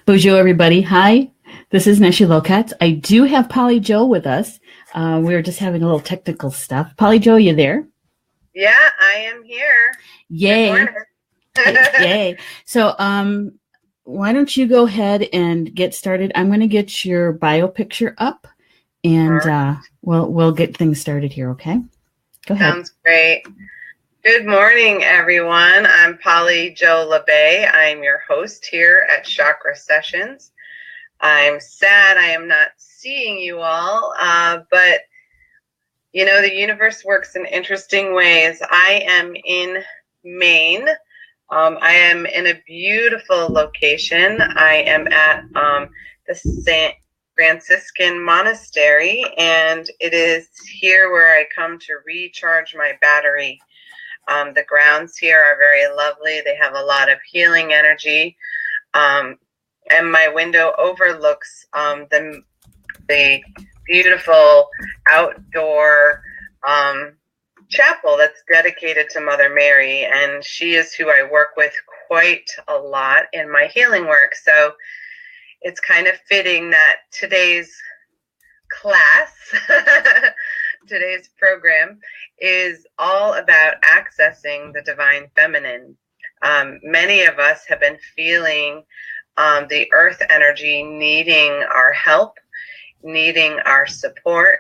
Bonjour, everybody. Hi, this is Nesha Locatz. I do have Polly Jo with us. We were just having a little technical stuff. Polly Jo, you there? Yeah, I am here. Yay. Yay. So, why don't you go ahead and get started? I'm going to get your bio picture up, and we'll get things started here, okay? Go ahead. Sounds great. Good morning, everyone. I'm Polly Jo Labbe. I'm your host here at Chakra Sessions. I'm sad I am not seeing you all, but you know, the universe works in interesting ways. I am in Maine. I am in a beautiful location. I am at the St. Franciscan Monastery, and it is here where I come to recharge my battery. The grounds here are very lovely. They have a lot of healing energy, and my window overlooks the beautiful outdoor chapel that's dedicated to Mother Mary, and she is who I work with quite a lot in my healing work. So it's kind of fitting that today's class, today's program is all about accessing the divine feminine. Many of us have been feeling the earth energy needing our help, needing our support,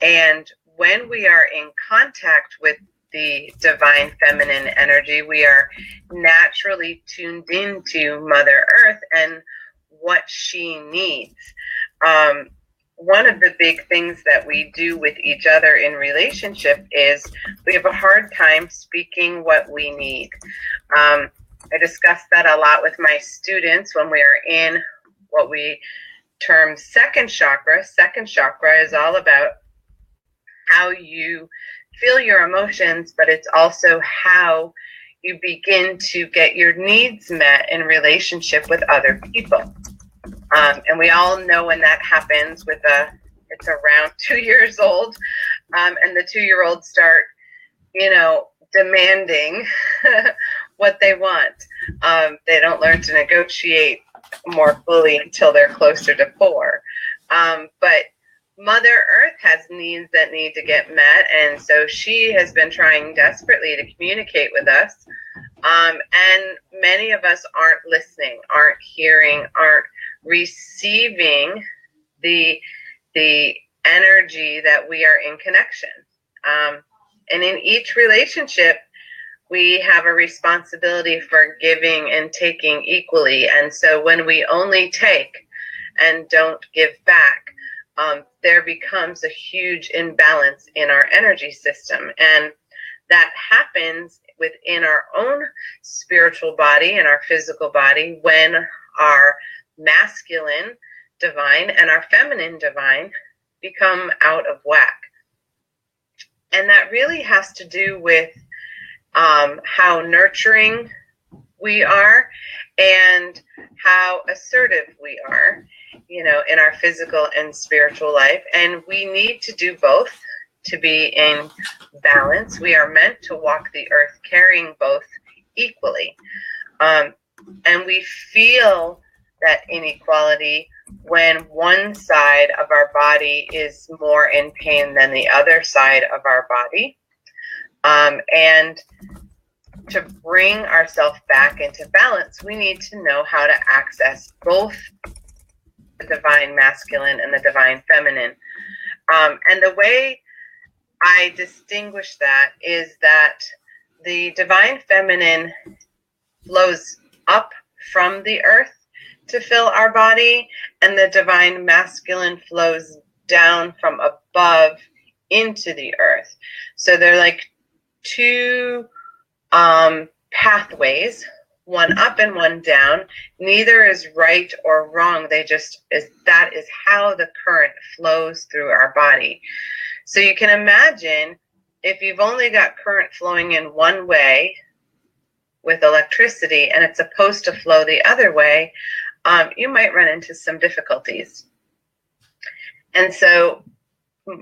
and when we are in contact with the divine feminine energy, we are naturally tuned into Mother Earth and what she needs. One of the big things that we do with each other in relationship is we have a hard time speaking what we need. I discuss that a lot with my students when we are in what we term second chakra. Second chakra is all about how you feel your emotions, but it's also how you begin to get your needs met in relationship with other people. And we all know when that happens it's around 2 years old, and the 2-year-olds start, demanding what they want. They don't learn to negotiate more fully until they're closer to 4. But Mother Earth has needs that need to get met, and so she has been trying desperately to communicate with us. And many of us aren't listening, aren't hearing, aren't receiving the energy that we are in connection. And in each relationship, we have a responsibility for giving and taking equally. And so when we only take and don't give back, there becomes a huge imbalance in our energy system. And that happens within our own spiritual body and our physical body when our masculine divine and our feminine divine become out of whack. And that really has to do with how nurturing we are and how assertive we are, in our physical and spiritual life. And we need to do both to be in balance. We are meant to walk the earth carrying both equally. And we feel that inequality when one side of our body is more in pain than the other side of our body. And to bring ourselves back into balance, we need to know how to access both the divine masculine and the divine feminine. And the way I distinguish that is that the divine feminine flows up from the earth to fill our body, and the divine masculine flows down from above into the earth. So they're like two pathways, one up and one down. Neither is right or wrong. That is how the current flows through our body. So you can imagine if you've only got current flowing in one way with electricity and it's supposed to flow the other way, you might run into some difficulties. And so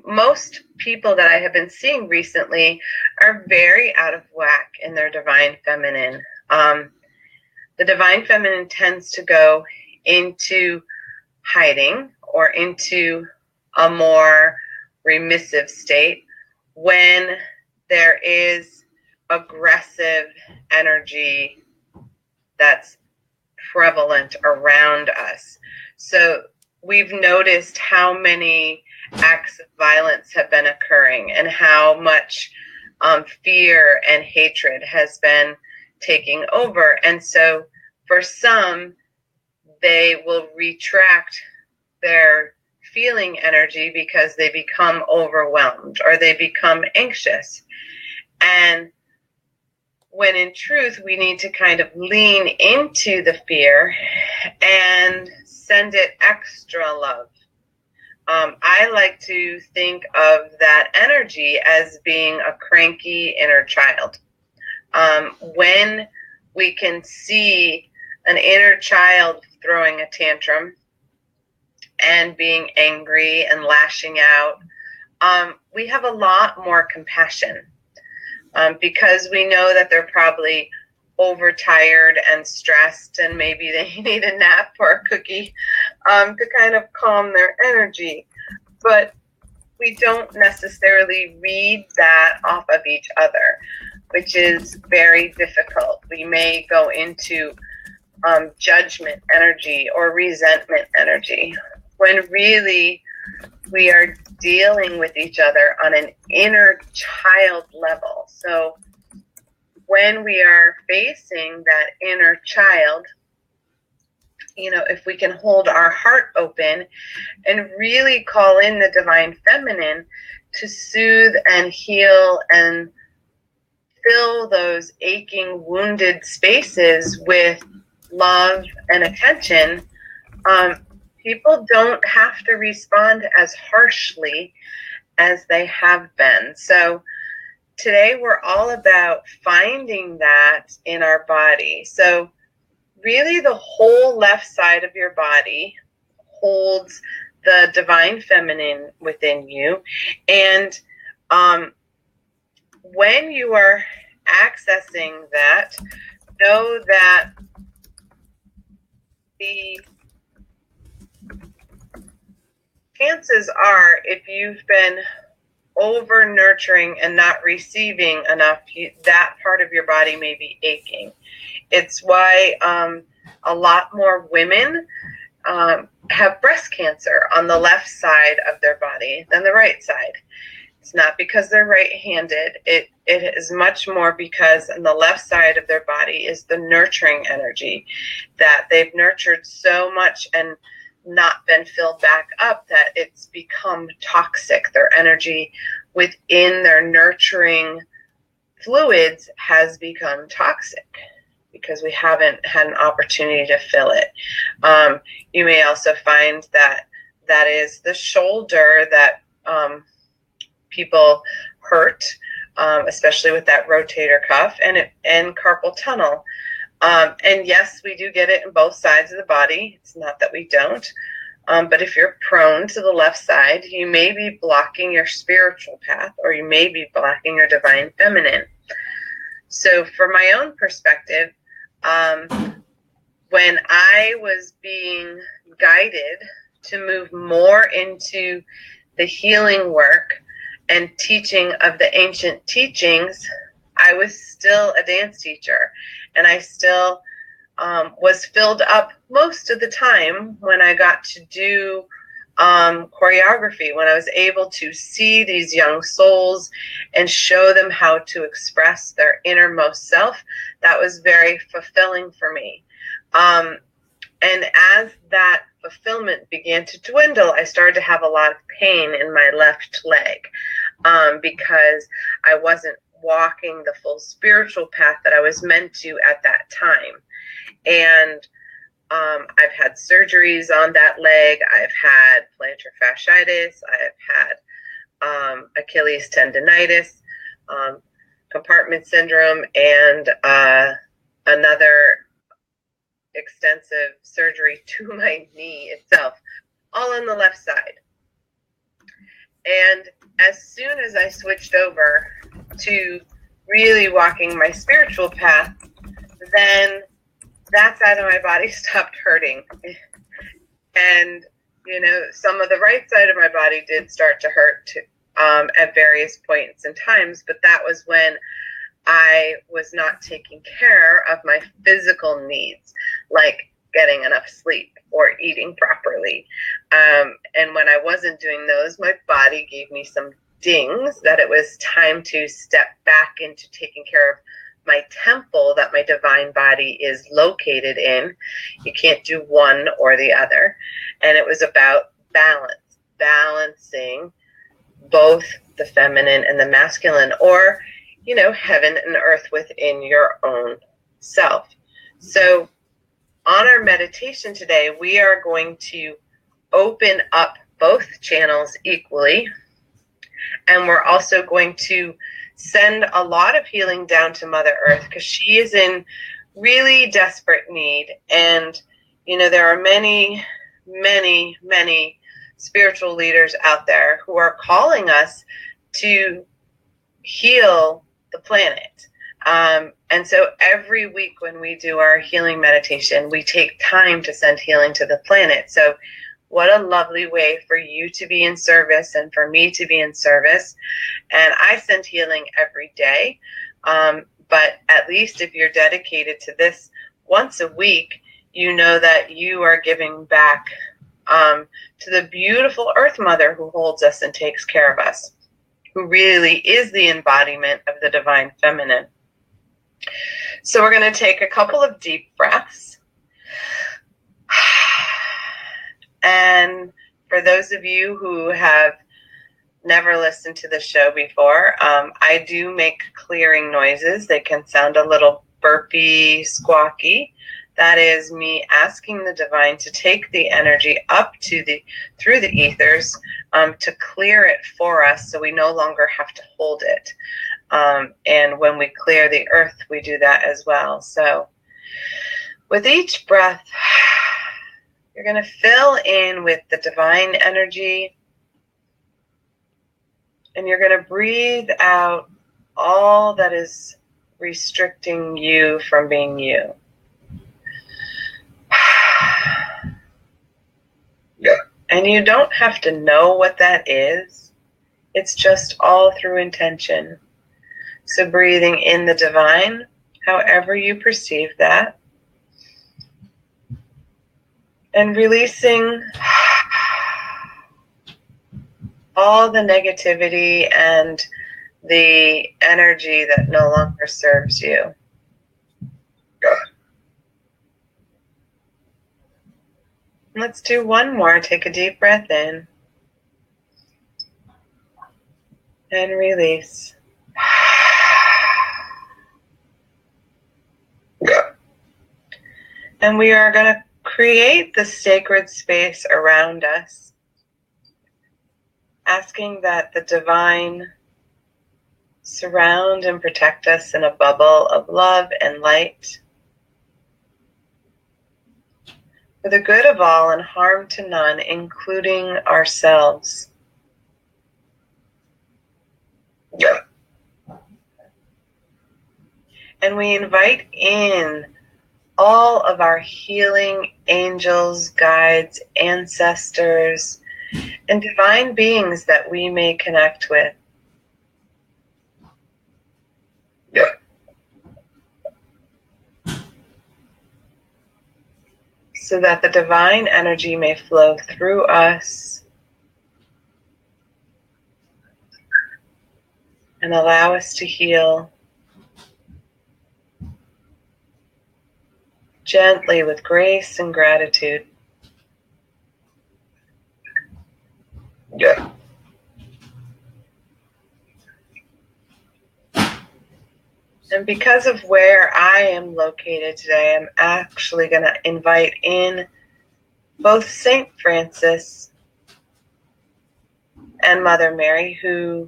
most people that I have been seeing recently are very out of whack in their divine feminine. The divine feminine tends to go into hiding or into a more remissive state when there is aggressive energy that's prevalent around us. So we've noticed how many acts of violence have been occurring and how much fear and hatred has been taking over. And so for some, they will retract their feeling energy because they become overwhelmed or they become anxious. And when in truth, we need to kind of lean into the fear and send it extra love. I like to think of that energy as being a cranky inner child. When we can see an inner child throwing a tantrum and being angry and lashing out, we have a lot more compassion because we know that they're probably overtired and stressed and maybe they need a nap or a cookie to kind of calm their energy. But we don't necessarily read that off of each other, which is very difficult. We may go into judgment energy or resentment energy when really we are dealing with each other on an inner child level. So when we are facing that inner child, if we can hold our heart open and really call in the divine feminine to soothe and heal and fill those aching, wounded spaces with love and attention, people don't have to respond as harshly as they have been. So today we're all about finding that in our body. So really the whole left side of your body holds the divine feminine within you. And when you are accessing that, know that the chances are, if you've been over nurturing and not receiving enough, that part of your body may be aching. It's why a lot more women have breast cancer on the left side of their body than the right side. It's not because they're right-handed. It is much more because on the left side of their body is the nurturing energy that they've nurtured so much and not been filled back up that it's become toxic. Their energy within their nurturing fluids has become toxic because we haven't had an opportunity to fill it. You may also find that is the shoulder that people hurt, especially with that rotator cuff and carpal tunnel. And yes, we do get it in both sides of the body. It's not that we don't. But if you're prone to the left side, you may be blocking your spiritual path or you may be blocking your divine feminine. So from my own perspective, when I was being guided to move more into the healing work and teaching of the ancient teachings, I was still a dance teacher, and I still was filled up most of the time when I got to do choreography, when I was able to see these young souls and show them how to express their innermost self. That was very fulfilling for me. And as that fulfillment began to dwindle, I started to have a lot of pain in my left leg because I wasn't walking the full spiritual path that I was meant to at that time. And I've had surgeries on that leg. I've had plantar fasciitis. I've had Achilles tendonitis, compartment syndrome, and another extensive surgery to my knee itself, all on the left side. And as soon as I switched over to really walking my spiritual path, then that side of my body stopped hurting. And, some of the right side of my body did start to hurt too, at various points and times, but that was when I was not taking care of my physical needs, like getting enough sleep or eating properly. And when I wasn't doing those, my body gave me some dings that it was time to step back into taking care of my temple that my divine body is located in. You can't do one or the other. And it was about balancing both the feminine and the masculine, or, heaven and earth within your own self. So on our meditation today, we are going to open up both channels equally. And we're also going to send a lot of healing down to Mother Earth, because she is in really desperate need. And, there are many, many, many spiritual leaders out there who are calling us to heal the planet. And so every week when we do our healing meditation, we take time to send healing to the planet. So what a lovely way for you to be in service and for me to be in service. And I send healing every day. But at least if you're dedicated to this once a week, you know that you are giving back to the beautiful Earth Mother who holds us and takes care of us, who really is the embodiment of the divine feminine. So we're going to take a couple of deep breaths. And for those of you who have never listened to the show before, I do make clearing noises. They can sound a little burpy, squawky. That is me asking the divine to take the energy up through the ethers, to clear it for us, so we no longer have to hold it. And when we clear the earth, we do that as well. So with each breath, you're going to fill in with the divine energy, and you're going to breathe out all that is restricting you from being you. And you don't have to know what that is. It's just all through intention. So breathing in the divine, however you perceive that, and releasing all the negativity and the energy that no longer serves you. Let's do one more. Take a deep breath in and release. And we are going to create the sacred space around us, asking that the divine surround and protect us in a bubble of love and light, for the good of all and harm to none, including ourselves. And we invite in all of our healing angels, guides, ancestors, and divine beings that we may connect with. So that the divine energy may flow through us and allow us to heal gently with grace and gratitude. And because of where I am located today, I'm actually going to invite in both Saint Francis and Mother Mary, who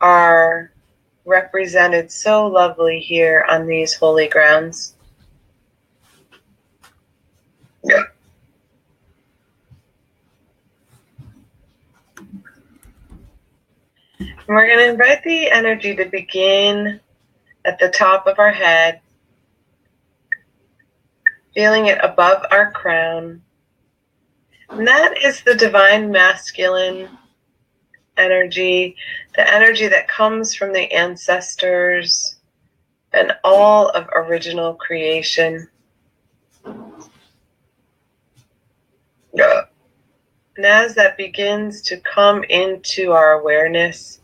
are represented so lovely here on these holy grounds. And we're going to invite the energy to begin at the top of our head, feeling it above our crown, And that is the divine masculine energy, the energy that comes from the ancestors and all of original creation. Yeah. And as that begins to come into our awareness,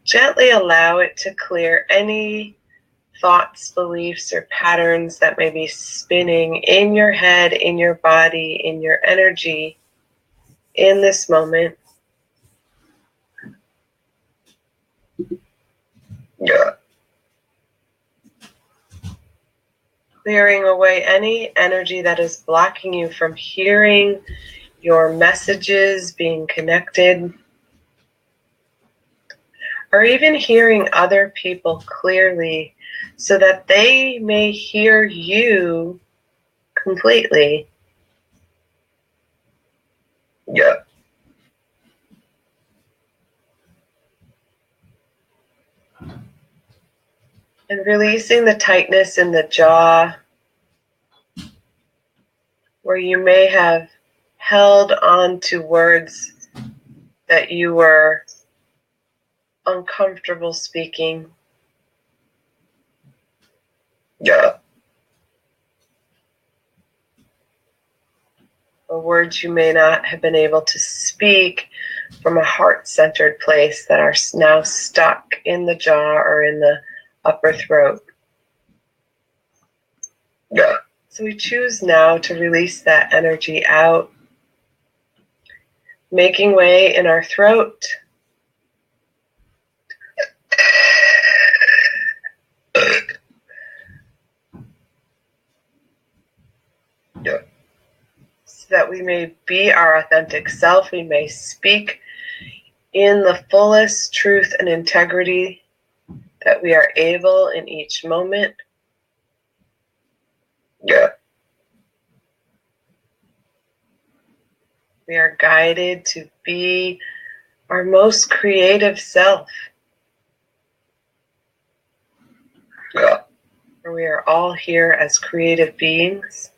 gently allow it to clear any thoughts, beliefs, or patterns that may be spinning in your head, in your body, in your energy in this moment. Yeah. Clearing away any energy that is blocking you from hearing your messages, being connected, or even hearing other people clearly so that they may hear you completely. Yeah. And releasing the tightness in the jaw, where you may have held on to words that you were uncomfortable speaking. Yeah. Or words you may not have been able to speak from a heart-centered place that are now stuck in the jaw or in the upper throat. Yeah. So we choose now to release that energy out, making way in our throat. Yeah. So that we may be our authentic self, we may speak in the fullest truth and integrity that we are able in each moment. Yeah. We are guided to be our most creative self. Yeah. We are all here as creative beings,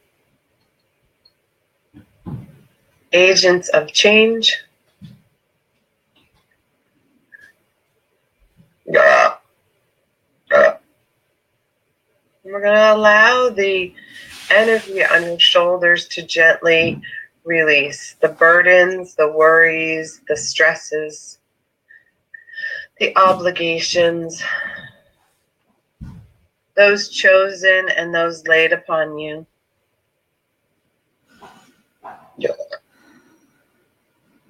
agents of change. Yeah. Yeah. And we're going to allow the energy on your shoulders to gently release the burdens, the worries, the stresses, the obligations, those chosen and those laid upon you. Yeah.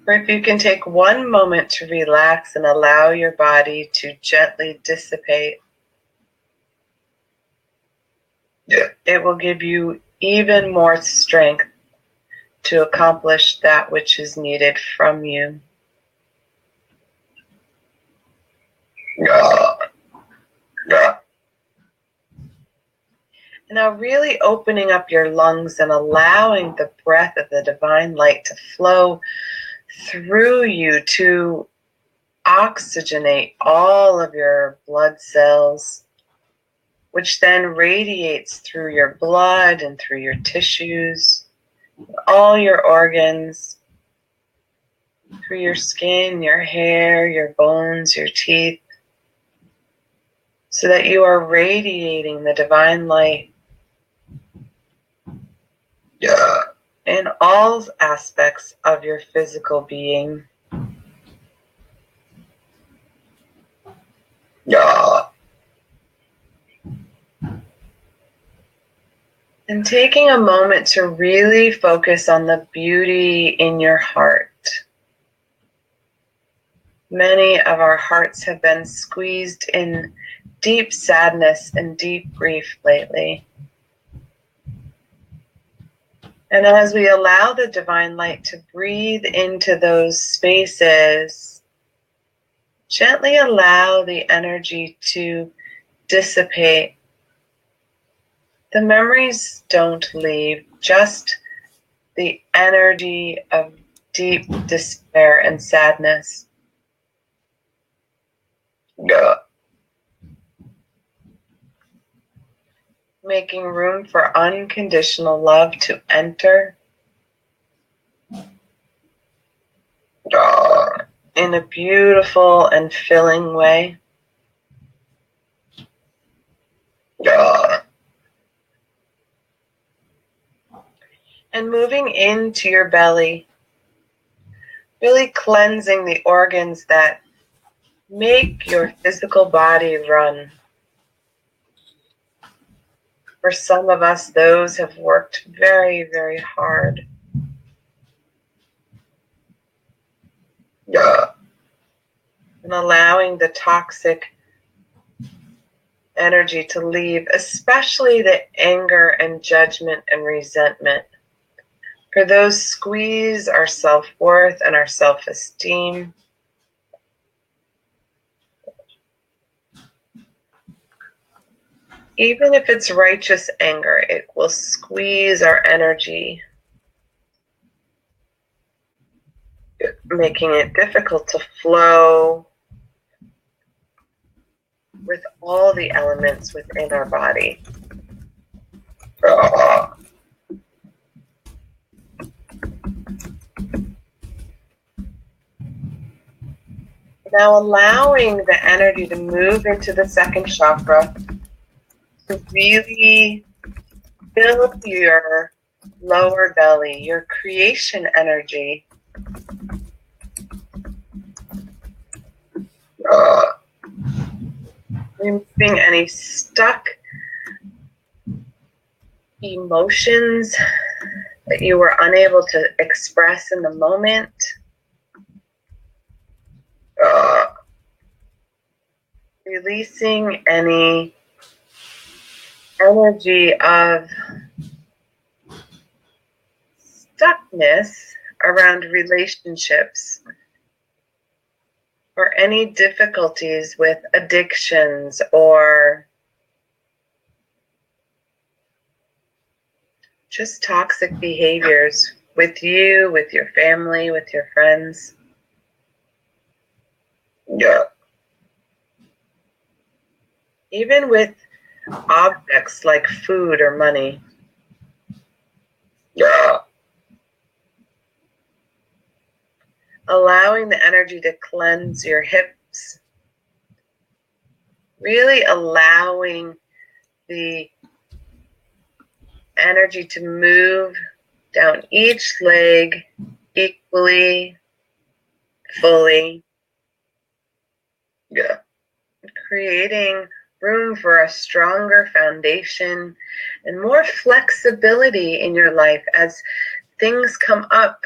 Or if you can take one moment to relax and allow your body to gently dissipate, yeah, it will give you even more strength to accomplish that which is needed from you. Yeah. Yeah. Now really opening up your lungs and allowing the breath of the divine light to flow through you to oxygenate all of your blood cells, which then radiates through your blood and through your tissues, all your organs, through your skin, your hair, your bones, your teeth, so that you are radiating the divine light. Yeah. In all aspects of your physical being. Yeah. And taking a moment to really focus on the beauty in your heart. Many of our hearts have been squeezed in deep sadness and deep grief lately. And as we allow the divine light to breathe into those spaces, gently allow the energy to dissipate. The memories don't leave, just the energy of deep despair and sadness. Yeah. Making room for unconditional love to enter. in a beautiful and filling way. And moving into your belly, really cleansing the organs that make your physical body run. For some of us, those have worked very, very hard. And allowing the toxic energy to leave, especially the anger and judgment and resentment. For those squeeze our self-worth and our self-esteem. Even if it's righteous anger, it will squeeze our energy, making it difficult to flow with all the elements within our body. Now allowing the energy to move into the second chakra, to really fill your lower belly, your creation energy. Removing any stuck emotions that you were unable to express in the moment. Releasing any energy of stuckness around relationships or any difficulties with addictions or just toxic behaviors with you, with your family, with your friends. Even with objects like food or money. Allowing the energy to cleanse your hips. Really allowing the energy to move down each leg equally, fully. Creating room for a stronger foundation and more flexibility in your life as things come up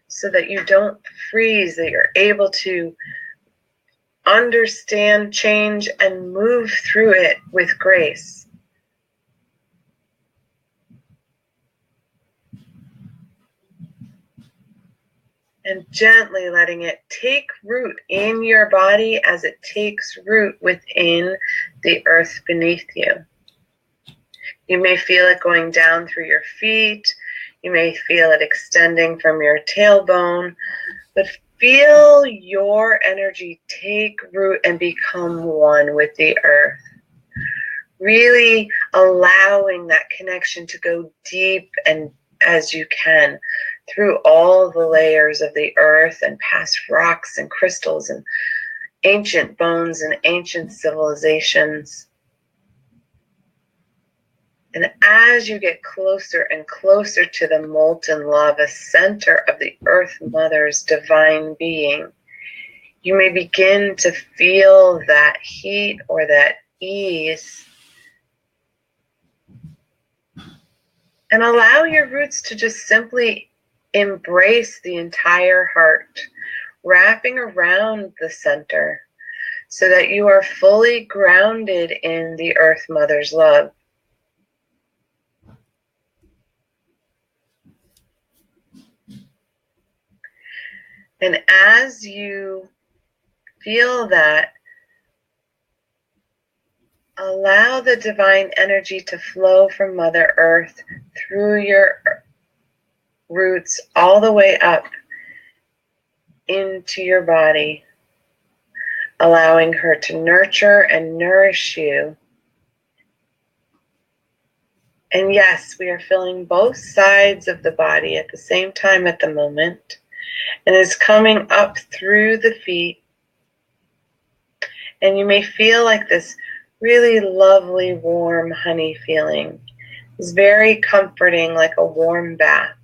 so that you don't freeze, that you're able to understand, change, and move through it with grace. And gently letting it take root in your body as it takes root within the earth beneath you. You may feel it going down through your feet. You may feel it extending from your tailbone. But feel your energy take root and become one with the earth. Really allowing that connection to go deep and as you can through all the layers of the earth and past rocks and crystals and ancient bones and ancient civilizations. And as you get closer and closer to the molten lava center of the Earth Mother's divine being, you may begin to feel that heat or that ease. And allow your roots to just simply embrace the entire heart, wrapping around the center so that you are fully grounded in the Earth Mother's love. And as you feel that, allow the divine energy to flow from Mother Earth through your roots all the way up into your body, allowing her to nurture and nourish you. And yes, we are feeling both sides of the body at the same time at the moment. and it's coming up through the feet. And you may feel like this really lovely, warm honey feeling. It's very comforting, like a warm bath.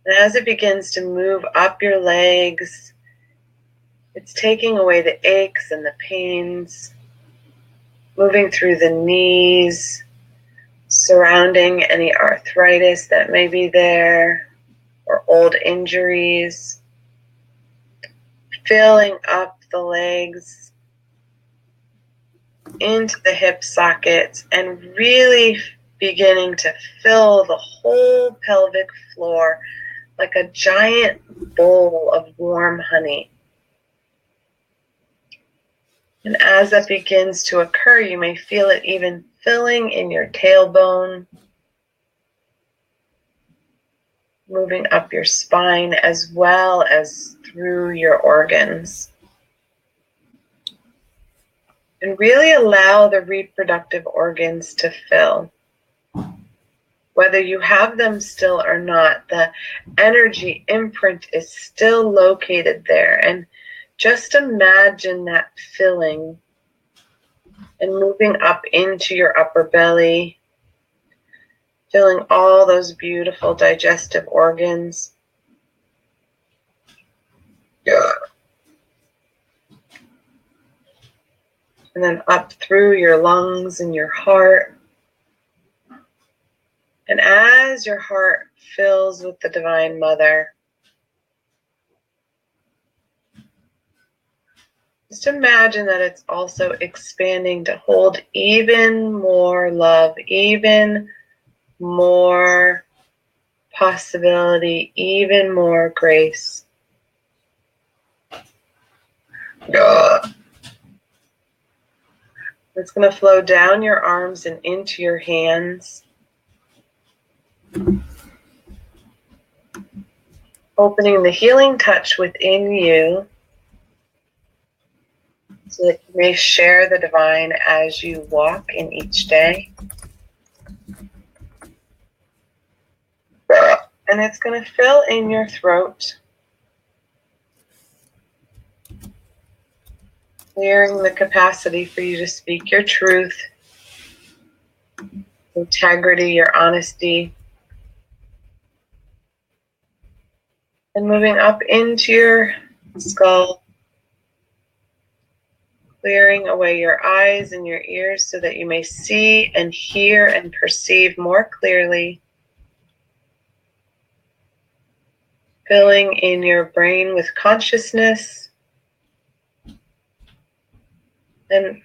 And as it begins to move up your legs, it's taking away the aches and the pains, moving through the knees, surrounding any arthritis that may be there, or old injuries, filling up the legs into the hip sockets, and really beginning to fill the whole pelvic floor like a giant bowl of warm honey. And as that begins to occur, you may feel it even filling in your tailbone, moving up your spine as well as through your organs. And really allow the reproductive organs to fill. Whether you have them still or not, the energy imprint is still located there. And just imagine that filling and moving up into your upper belly, filling all those beautiful digestive organs. Yeah. And then up through your lungs and your heart. And as your heart fills with the Divine Mother, just imagine that it's also expanding to hold even more love, even more possibility, even more grace. It's going to flow down your arms and into your hands, opening the healing touch within you so that you may share the divine as you walk in each day. And it's going to fill in your throat, clearing the capacity for you to speak your truth, integrity, your honesty, and moving up into your skull, clearing away your eyes and your ears so that you may see and hear and perceive more clearly, filling in your brain with consciousness. And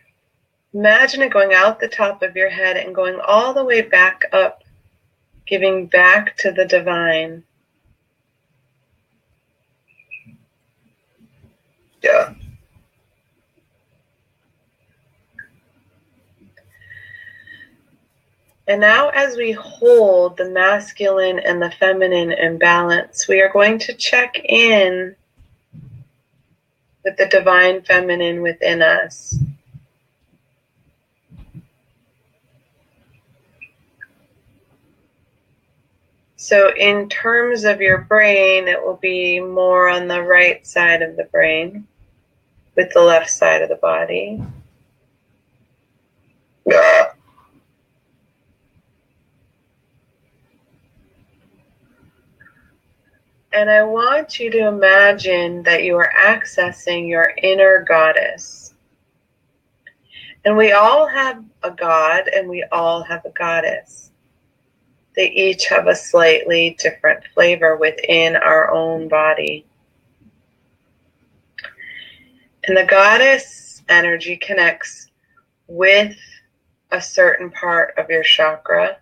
imagine it going out the top of your head and going all the way back up, giving back to the divine. Yeah. And now as we hold the masculine and the feminine in balance, we are going to check in with the divine feminine within us. So in terms of your brain, it will be more on the right side of the brain with the left side of the body. Yeah. And I want you to imagine that you are accessing your inner goddess. And we all have a god and we all have a goddess. They each have a slightly different flavor within our own body. And the goddess energy connects with a certain part of your chakra.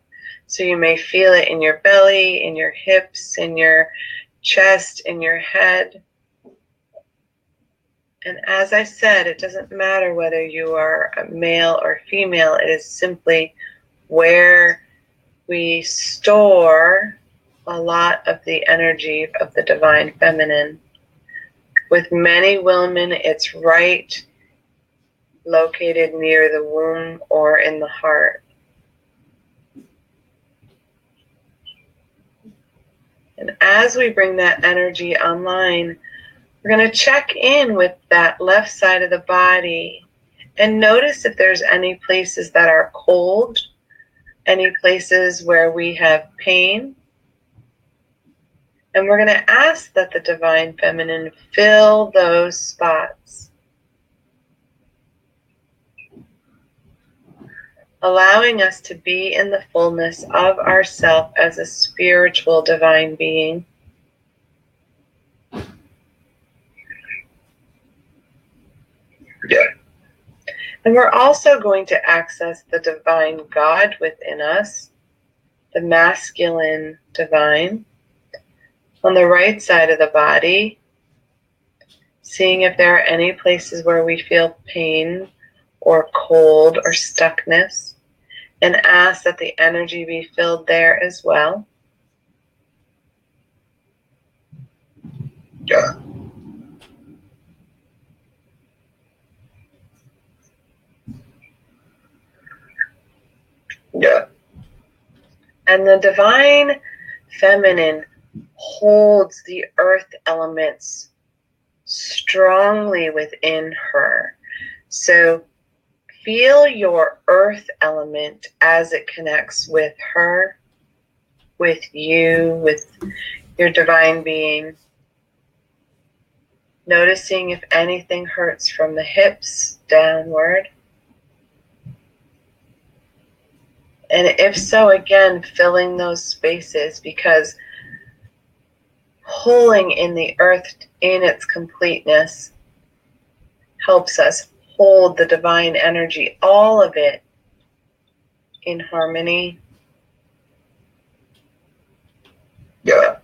So you may feel it in your belly, in your hips, in your chest, in your head. And as I said, it doesn't matter whether you are a male or female. It is simply where we store a lot of the energy of the divine feminine. With many women, it's right located near the womb or in the heart. And as we bring that energy online, we're going to check in with that left side of the body and notice if there's any places that are cold, any places where we have pain. And we're going to ask that the Divine Feminine fill those spots, allowing us to be in the fullness of ourself as a spiritual divine being. Yeah. And we're also going to access the divine God within us, the masculine divine, on the right side of the body, seeing if there are any places where we feel pain or cold or stuckness, and ask that the energy be filled there as well. Yeah. Yeah. And the Divine Feminine holds the earth elements strongly within her. So feel your earth element as it connects with her, with you, with your divine being. Noticing if anything hurts from the hips downward. And if so, again, filling those spaces, because pulling in the earth in its completeness helps us hold the divine energy, all of it, in harmony. Yeah.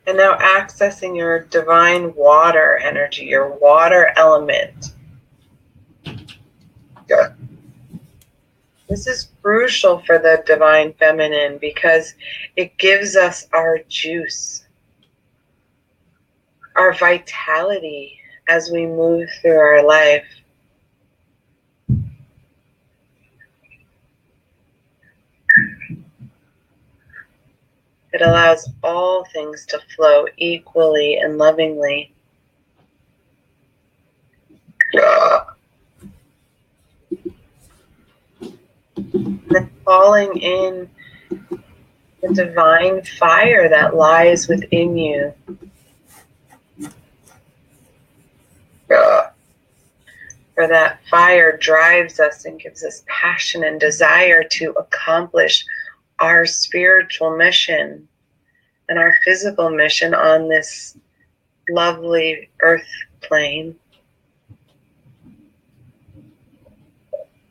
And now accessing your divine water energy, your water element. Yeah. This is crucial for the Divine Feminine because it gives us our juice, our vitality as we move through our life. It allows all things to flow equally and lovingly. Yeah. And calling in the divine fire that lies within you. Yeah. For that fire drives us and gives us passion and desire to accomplish our spiritual mission and our physical mission on this lovely earth plane.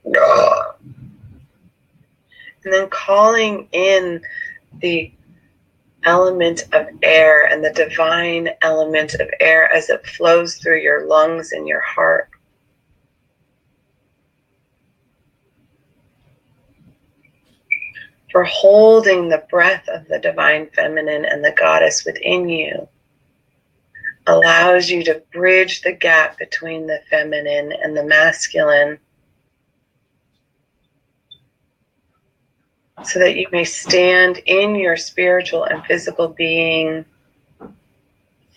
Yeah. And then calling in the element of air and the divine element of air as it flows through your lungs and your heart. For holding the breath of the Divine Feminine and the Goddess within you allows you to bridge the gap between the feminine and the masculine, so that you may stand in your spiritual and physical being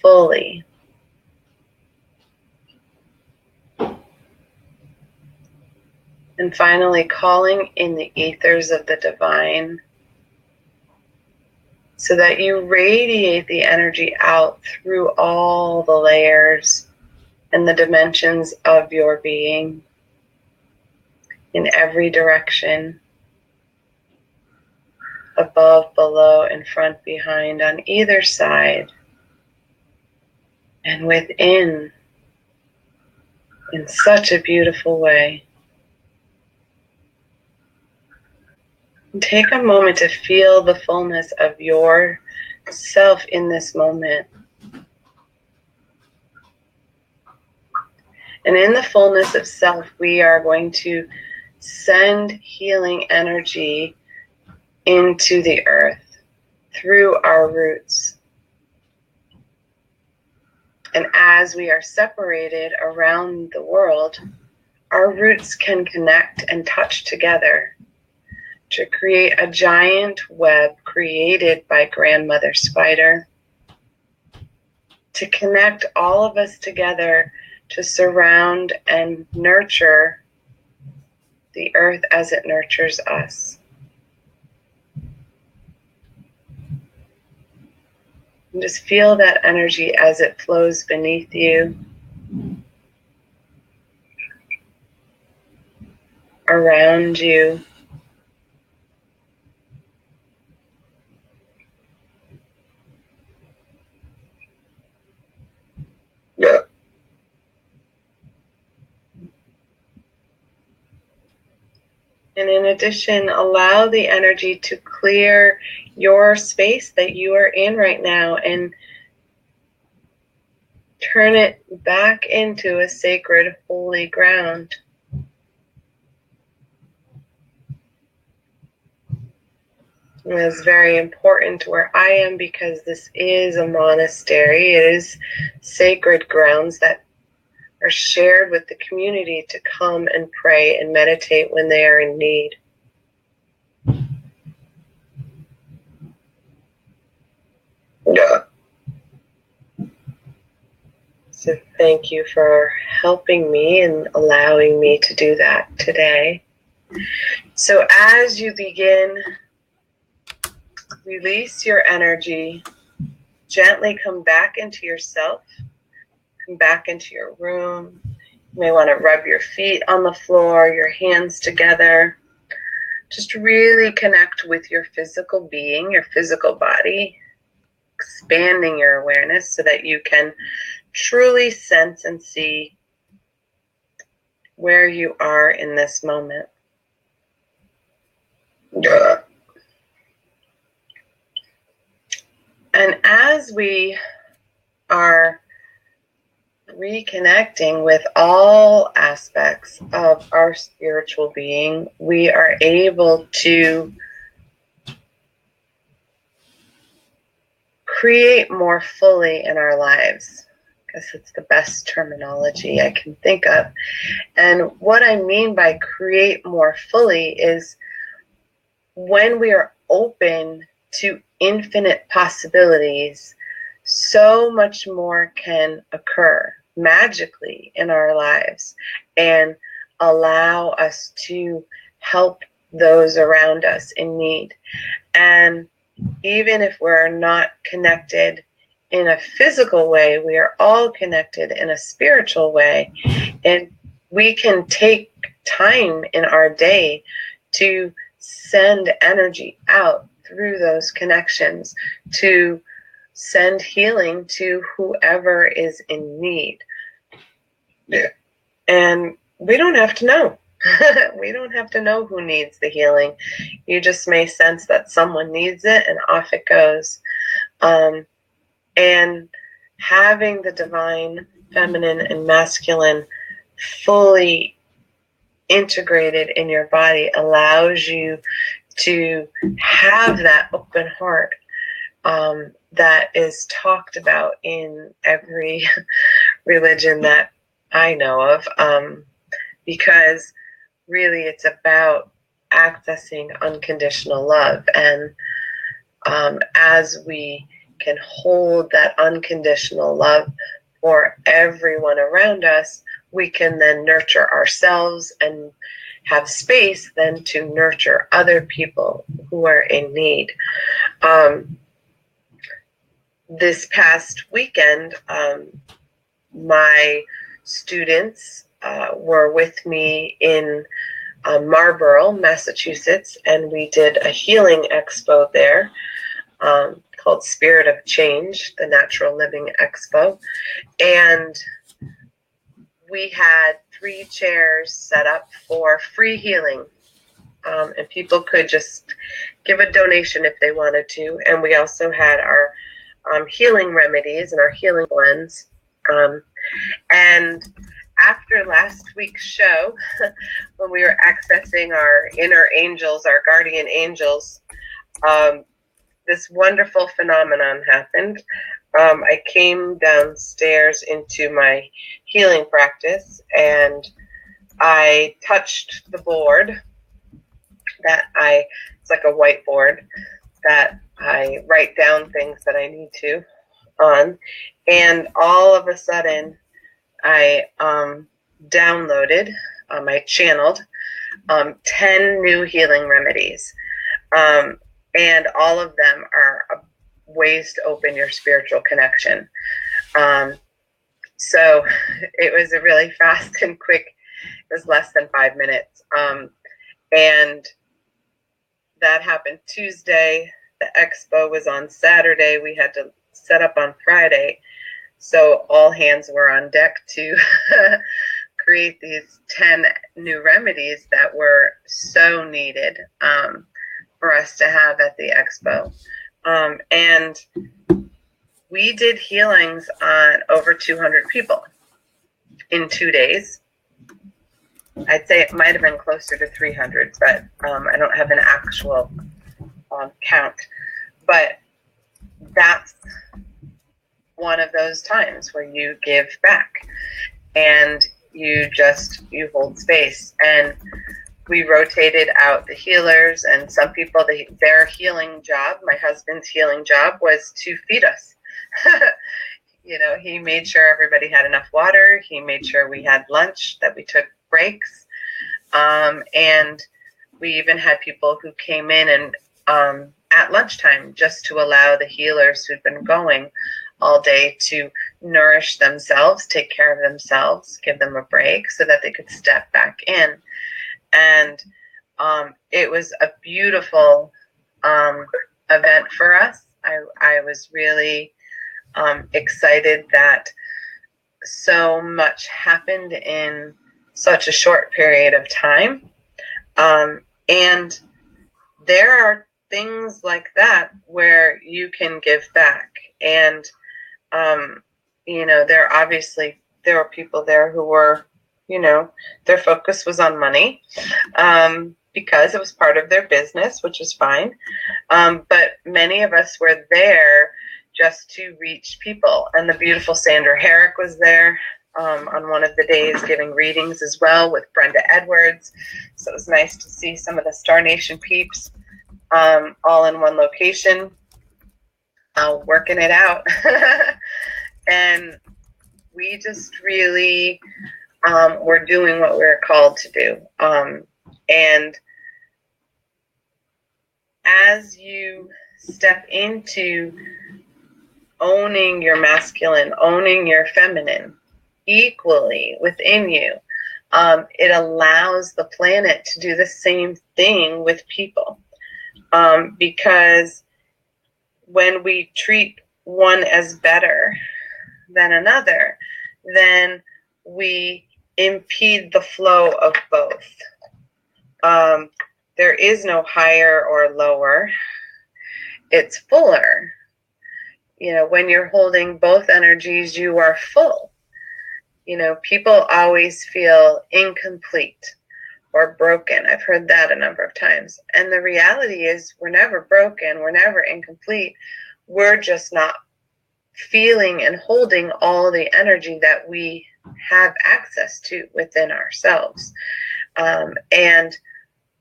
fully. And finally, calling in the ethers of the divine so that you radiate the energy out through all the layers and the dimensions of your being in every direction. Above, below, in front, behind, on either side, and within, in such a beautiful way. And take a moment to feel the fullness of yourself in this moment. And in the fullness of self, we are going to send healing energy into the earth through our roots. And as we are separated around the world, our roots can connect and touch together to create a giant web created by Grandmother Spider to connect all of us together to surround and nurture the earth as it nurtures us. And just feel that energy as it flows beneath you, around you. Yeah. And in addition, allow the energy to clear your space that you are in right now and turn it back into a sacred, holy ground. And it's very important where I am because this is a monastery. It is sacred grounds that are shared with the community to come and pray and meditate when they are in need. Yeah. So thank you for helping me and allowing me to do that today. So as you begin, release your energy, gently come back into yourself, come back into your room. You may want to rub your feet on the floor, your hands together. Just really connect with your physical being, your physical body, expanding your awareness so that you can truly sense and see where you are in this moment. Yeah. And as we are reconnecting with all aspects of our spiritual being, we are able to create more fully in our lives. I guess it's the best terminology I can think of. And what I mean by create more fully is when we are open to infinite possibilities, so much more can occur magically in our lives and allow us to help those around us in need. And even if we're not connected in a physical way, we are all connected in a spiritual way. And we can take time in our day to send energy out through those connections to send healing to whoever is in need. Yeah. And we don't have to know. We don't have to know who needs the healing. You just may sense that someone needs it and off it goes. And having the divine feminine and masculine fully integrated in your body allows you to have that open heart that is talked about in every religion that I know of, because really it's about accessing unconditional love. And as we can hold that unconditional love for everyone around us, we can then nurture ourselves and have space then to nurture other people who are in need. This past weekend, my students were with me in Marlborough, Massachusetts, and we did a healing expo there called Spirit of Change, the Natural Living Expo. And we had 3 chairs set up for free healing. And people could just give a donation if they wanted to. And we also had our healing remedies and our healing blends. And after last week's show, when we were accessing our inner angels, our guardian angels, this wonderful phenomenon happened. I came downstairs into my healing practice and I touched the board it's like a whiteboard that I write down things that I need to on. And all of a sudden, I downloaded, I channeled 10 new healing remedies. And all of them are ways to open your spiritual connection. So it was a really fast and quick, it was less than 5 minutes. And that happened Tuesday. The expo was on Saturday. We had to set up on Friday. So all hands were on deck to create these 10 new remedies that were so needed for us to have at the expo. And we did healings on over 200 people in 2 days. I'd say it might have been closer to 300, but I don't have an actual count. But that's one of those times where you give back and you hold space. And we rotated out the healers, and some people, their healing job, my husband's healing job, was to feed us. He made sure everybody had enough water. He made sure we had lunch, that we took breaks. And we even had people who came in and at lunchtime just to allow the healers who'd been going all day to nourish themselves, take care of themselves, give them a break so that they could step back in. And it was a beautiful event for us. I was really excited that so much happened in such a short period of time. And there are things like that where you can give back. And, there were people there who were, their focus was on money because it was part of their business, which is fine. But many of us were there just to reach people. And the beautiful Sandra Herrick was there on one of the days giving readings as well with Brenda Edwards. So it was nice to see some of the Star Nation peeps all in one location, working it out. And we just really were doing what we were called to do. And as you step into owning your masculine, owning your feminine equally within you, it allows the planet to do the same thing with people. Because when we treat one as better than another, then we impede the flow of both. There is no higher or lower. It's fuller. When you're holding both energies, you are full. People always feel incomplete or broken. I've heard that a number of times. And the reality is we're never broken. We're never incomplete. We're just not feeling and holding all the energy that we have access to within ourselves. And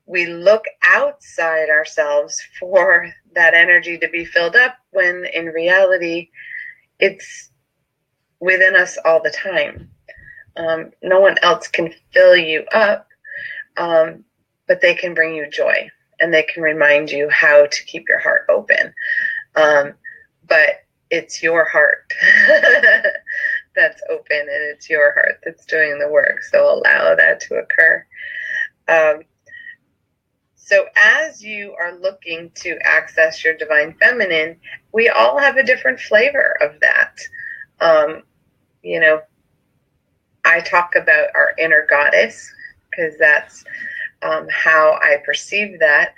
we look outside ourselves for that energy to be filled up when in reality it's within us all the time. No one else can fill you up, but they can bring you joy and they can remind you how to keep your heart open. But it's your heart that's open, and it's your heart that's doing the work. So allow that to occur. So as you are looking to access your divine feminine, we all have a different flavor of that. I talk about our inner goddess because that's how I perceive that.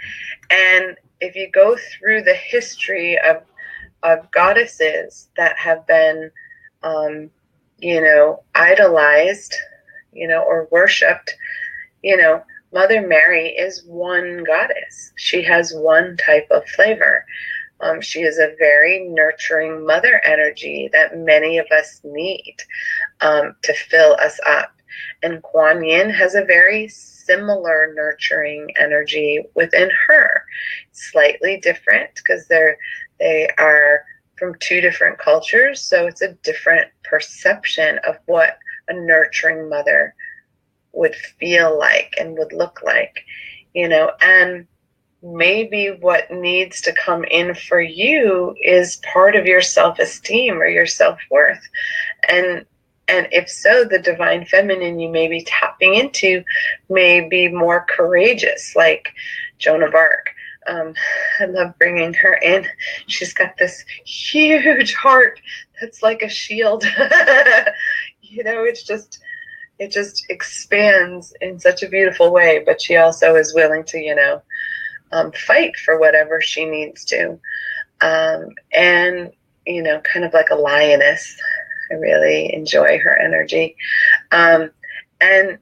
And if you go through the history of goddesses that have been, idolized, or worshipped, Mother Mary is one goddess. She has one type of flavor. She is a very nurturing mother energy that many of us need to fill us up. And Kuan Yin has a very similar nurturing energy within her. Slightly different because they are from two different cultures, so it's a different perception of what a nurturing mother would feel like and would look like, and maybe what needs to come in for you is part of your self-esteem or your self-worth. And if so, the divine feminine you may be tapping into may be more courageous, like Joan of Arc. I love bringing her in. She's got this huge heart that's like a shield. It just expands in such a beautiful way, but she also is willing to, fight for whatever she needs to. And, kind of like a lioness. I really enjoy her energy. And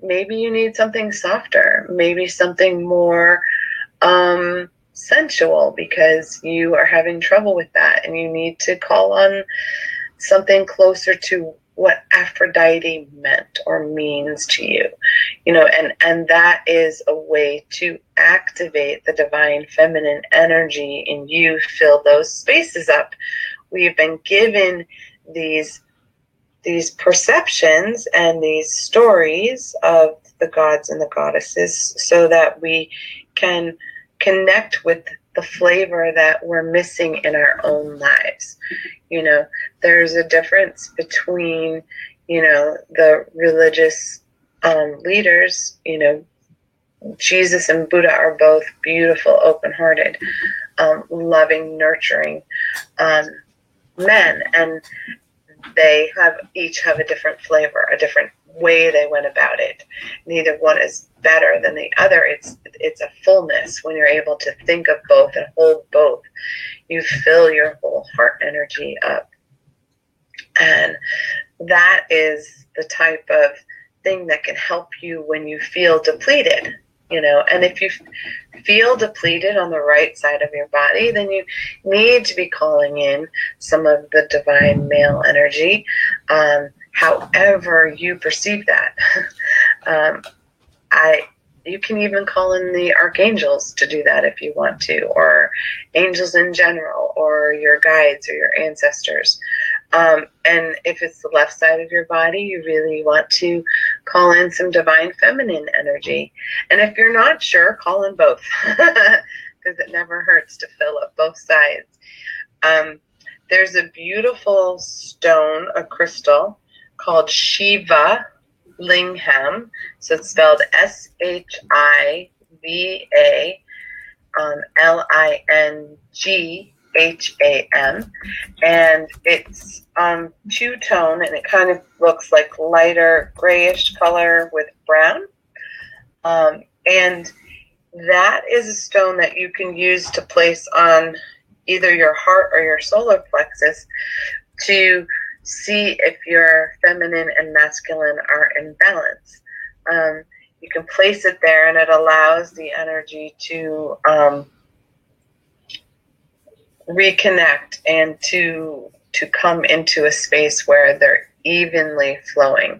maybe you need something softer, maybe something more sensual, because you are having trouble with that and you need to call on something closer to what Aphrodite meant or means to you, and that is a way to activate the divine feminine energy in you, fill those spaces up. We've been given these perceptions and these stories of the gods and the goddesses so that we can connect with the flavor that we're missing in our own lives. There's a difference between, the religious leaders. Jesus and Buddha are both beautiful, open-hearted, loving, nurturing men, and they each have a different flavor, a different way they went about it. Neither one is better than the other. It's a fullness when you're able to think of both and hold both. You fill your whole heart energy up. And that is the type of thing that can help you when you feel depleted. And if you feel depleted on the right side of your body, then you need to be calling in some of the divine male energy, however you perceive that. You can even call in the archangels to do that if you want to, or angels in general, or your guides or your ancestors. And if it's the left side of your body, you really want to call in some divine feminine energy. And if you're not sure, call in both, because it never hurts to fill up both sides. There's a beautiful stone, a crystal, called Shiva Lingham. So it's spelled SHIVA LINGHAM, and it's two-tone, and it kind of looks like lighter grayish color with brown. And that is a stone that you can use to place on either your heart or your solar plexus to see if your feminine and masculine are in balance. You can place it there, and it allows the energy to reconnect and to come into a space where they're evenly flowing.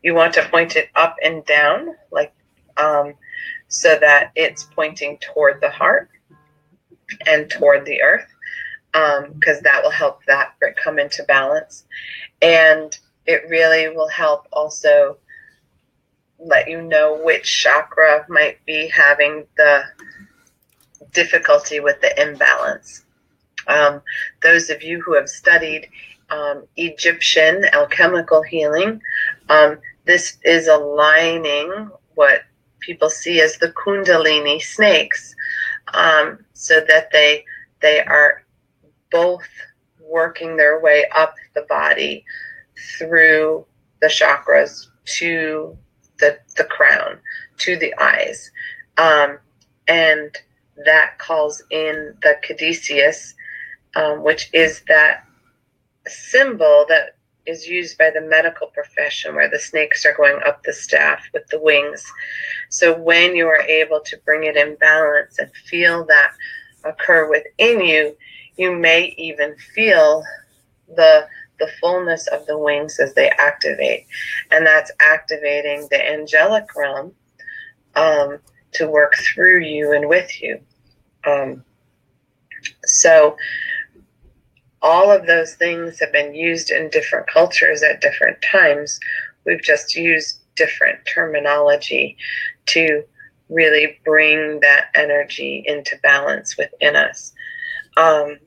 You want to point it up and down, like so that it's pointing toward the heart and toward the earth, because that will help that come into balance. And it really will help also let you know which chakra might be having the difficulty with the imbalance. Those of you who have studied Egyptian alchemical healing, this is aligning what people see as the Kundalini snakes, so that they are both working their way up the body through the chakras to the crown, to the eyes. And that calls in the caduceus, which is that symbol that is used by the medical profession, where the snakes are going up the staff with the wings. So when you are able to bring it in balance and feel that occur within you, you may even feel the fullness of the wings as they activate. And that's activating the angelic realm, to work through you and with you. So all of those things have been used in different cultures at different times. We've just used different terminology to really bring that energy into balance within us. And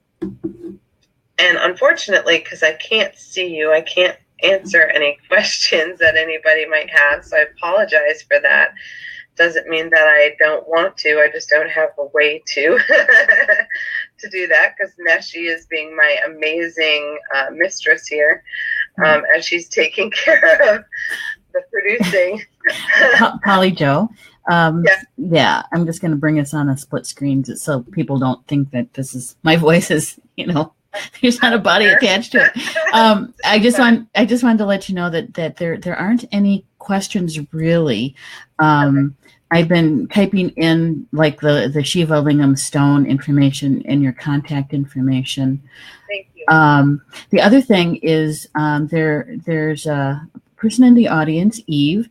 unfortunately, because I can't see you, I can't answer any questions that anybody might have, so I apologize for that. Doesn't mean that I don't want to, I just don't have a way to to do that, because Neshi is being my amazing mistress here, as she's taking care of the producing. Polly Jo. Yeah. Yeah, I'm just going to bring us on a split screen so people don't think that this is my voice is, there's not a body attached to it. I just wanted to let you know that there aren't any questions really. I've been typing in like the Shiva Lingam stone information and your contact information. Thank you. The other thing is there's a person in the audience, Eve.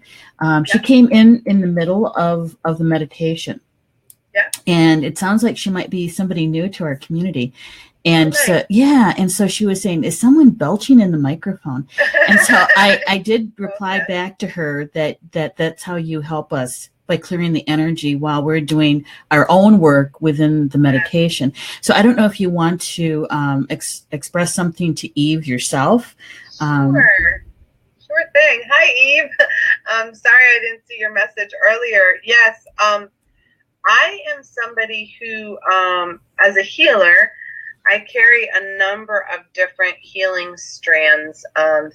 She came in the middle of the meditation. Yeah. And it sounds like she might be somebody new to our community. And so, and so she was saying, is someone belching in the microphone? And so I did reply back to her that's how you help us, by clearing the energy while we're doing our own work within the meditation. So I don't know if you want to express something to Eve yourself. Sure thing. Hi, Eve. Sorry I didn't see your message earlier. Yes, I am somebody who, as a healer, I carry a number of different healing strands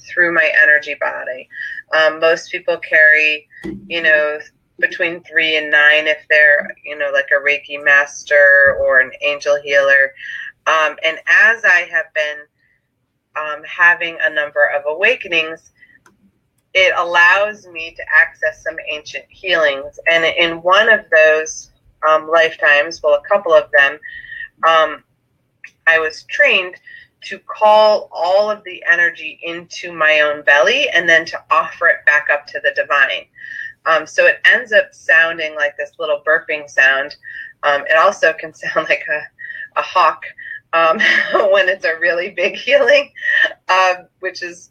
through my energy body. Most people carry, between 3 and 9 if they're, like a Reiki master or an angel healer. And as I have been having a number of awakenings, it allows me to access some ancient healings. And in one of those lifetimes, well, a couple of them, I was trained to call all of the energy into my own belly and then to offer it back up to the divine. So it ends up sounding like this little burping sound. It also can sound like a hawk when it's a really big healing, which is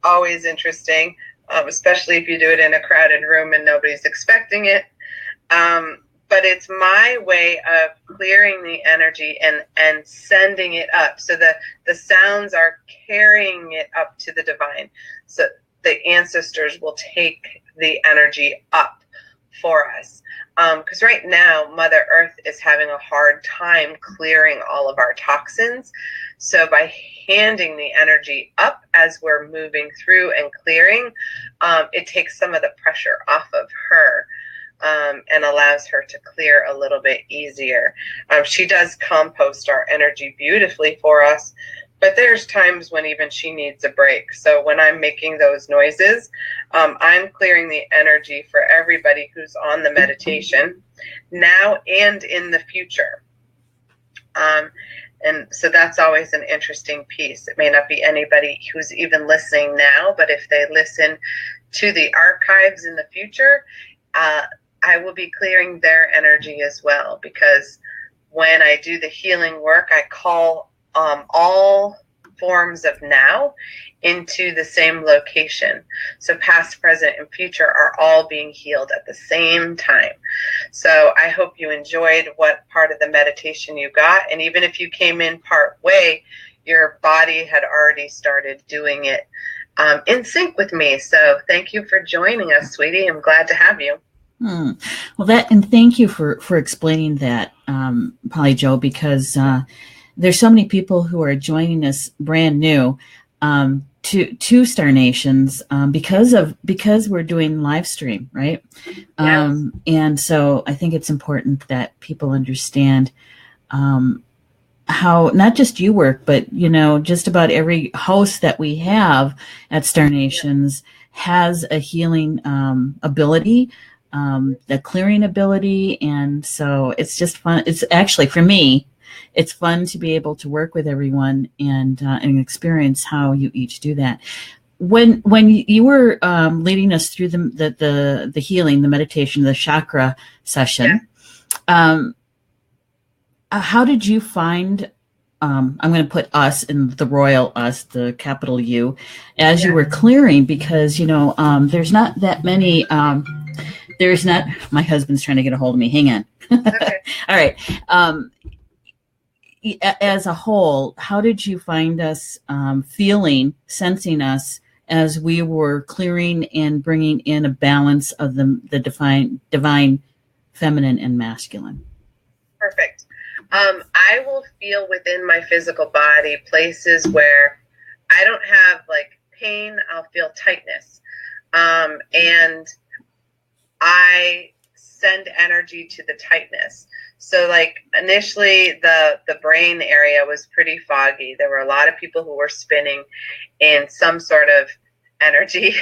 always interesting, especially if you do it in a crowded room and nobody's expecting it. But it's my way of clearing the energy and sending it up. So the sounds are carrying it up to the divine. So the ancestors will take the energy up for us. Because right now, Mother Earth is having a hard time clearing all of our toxins. So by handing the energy up as we're moving through and clearing, it takes some of the pressure off of her. And allows her to clear a little bit easier. She does compost our energy beautifully for us, but there's times when even she needs a break. So when I'm making those noises, I'm clearing the energy for everybody who's on the meditation now and in the future. And so that's always an interesting piece. It may not be anybody who's even listening now, but if they listen to the archives in the future, I will be clearing their energy as well, because when I do the healing work, I call all forms of now into the same location. So past, present, and future are all being healed at the same time. So I hope you enjoyed what part of the meditation you got. And even if you came in part way, your body had already started doing it in sync with me. So thank you for joining us, sweetie. I'm glad to have you. Well, and thank you for explaining that, Polly Jo, because there's so many people who are joining us brand new to Star Nations because we're doing live stream, right? Yes. And so I think it's important that people understand how not just you work, but just about every host that we have at Star Nations has a healing ability. The clearing ability, and so it's just fun. It's actually, for me, it's fun to be able to work with everyone and experience how you each do that. when you were leading us through the healing, the meditation, the chakra session, how did you find? I'm going to put us in the royal us, the capital U, as you were clearing, because there's not that many. There's not. My husband's trying to get a hold of me. Hang on. Okay. All right. As a whole, how did you find us feeling, sensing us as we were clearing and bringing in a balance of the divine feminine and masculine? Perfect. I will feel within my physical body places where I don't have like pain. I'll feel tightness. And I send energy to the tightness. So like initially the brain area was pretty foggy. There were a lot of people who were spinning in some sort of energy,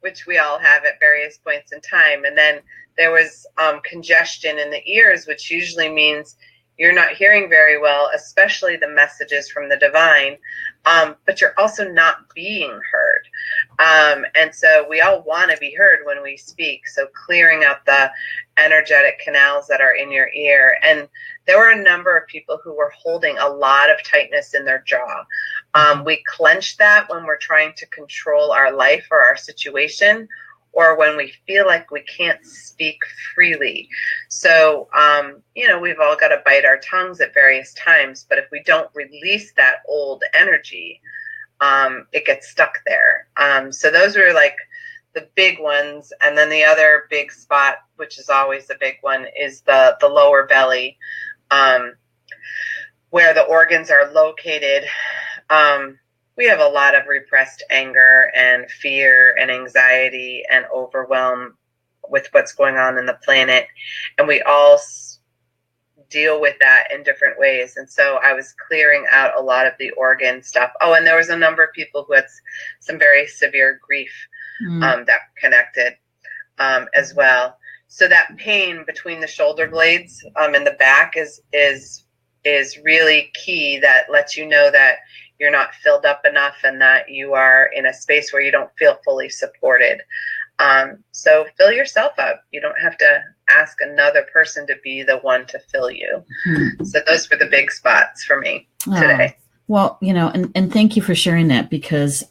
which we all have at various points in time. And then there was congestion in the ears, which usually means you're not hearing very well, especially the messages from the divine, but you're also not being heard. And so we all want to be heard when we speak. So clearing out the energetic canals that are in your ear. And there were a number of people who were holding a lot of tightness in their jaw. We clench that when we're trying to control our life or our situation, or when we feel like we can't speak freely. So, we've all got to bite our tongues at various times, but if we don't release that old energy, it gets stuck there. So those were like the big ones. And then the other big spot, which is always the big one, is the lower belly, where the organs are located. We have a lot of repressed anger and fear and anxiety and overwhelm with what's going on in the planet. And we all deal with that in different ways. And so I was clearing out a lot of the organ stuff. Oh, and there was a number of people who had some very severe grief that connected as well. So that pain between the shoulder blades in the back is really key. That lets you know that you're not filled up enough and that you are in a space where you don't feel fully supported. So fill yourself up. You don't have to ask another person to be the one to fill you. So those were the big spots for me today. Well, and thank you for sharing that, because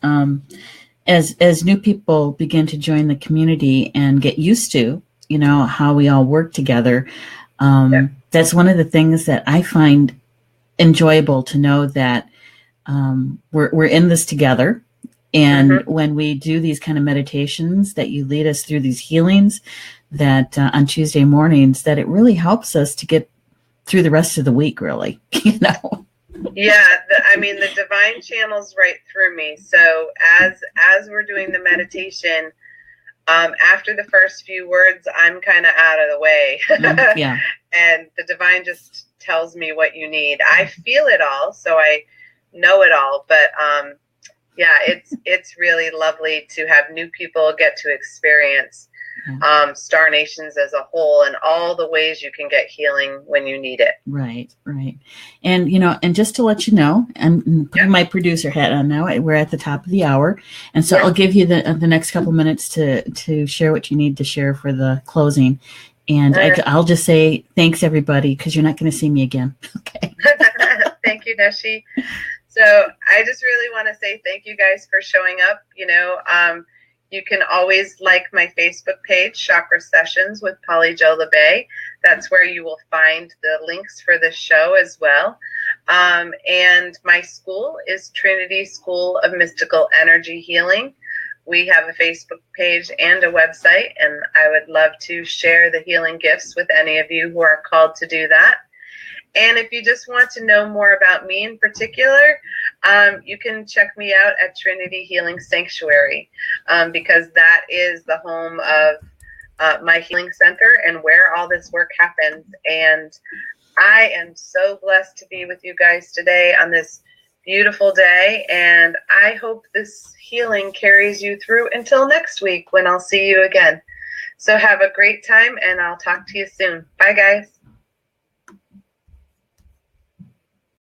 as new people begin to join the community and get used to, how we all work together, that's one of the things that I find enjoyable, to know that we're in this together. And when we do these kind of meditations, that you lead us through these healings, that on Tuesday mornings, that it really helps us to get through the rest of the week, really, Yeah, the divine channels right through me. So as we're doing the meditation, after the first few words, I'm kind of out of the way. And the divine just tells me what you need. I feel it all, so I know it all, but it's really lovely to have new people get to experience Star Nations as a whole, and all the ways you can get healing when you need it. Right. And and just to let you know, I'm putting my producer hat on now. We're at the top of the hour, and so I'll give you the next couple minutes to share what you need to share for the closing. And I'll just say thanks, everybody, because you're not going to see me again. Okay. Thank you, Neshi. So I just really want to say thank you guys for showing up. You can always like my Facebook page, Chakra Sessions with Polly Jo Labbe. That's where you will find the links for the show as well. And my school is Trinity School of Mystical Energy Healing. We have a Facebook page and a website, and I would love to share the healing gifts with any of you who are called to do that. And if you just want to know more about me in particular, you can check me out at Trinity Healing Sanctuary, because that is the home of my healing center and where all this work happens. And I am so blessed to be with you guys today on this beautiful day. And I hope this healing carries you through until next week, when I'll see you again. So have a great time, and I'll talk to you soon. Bye, guys.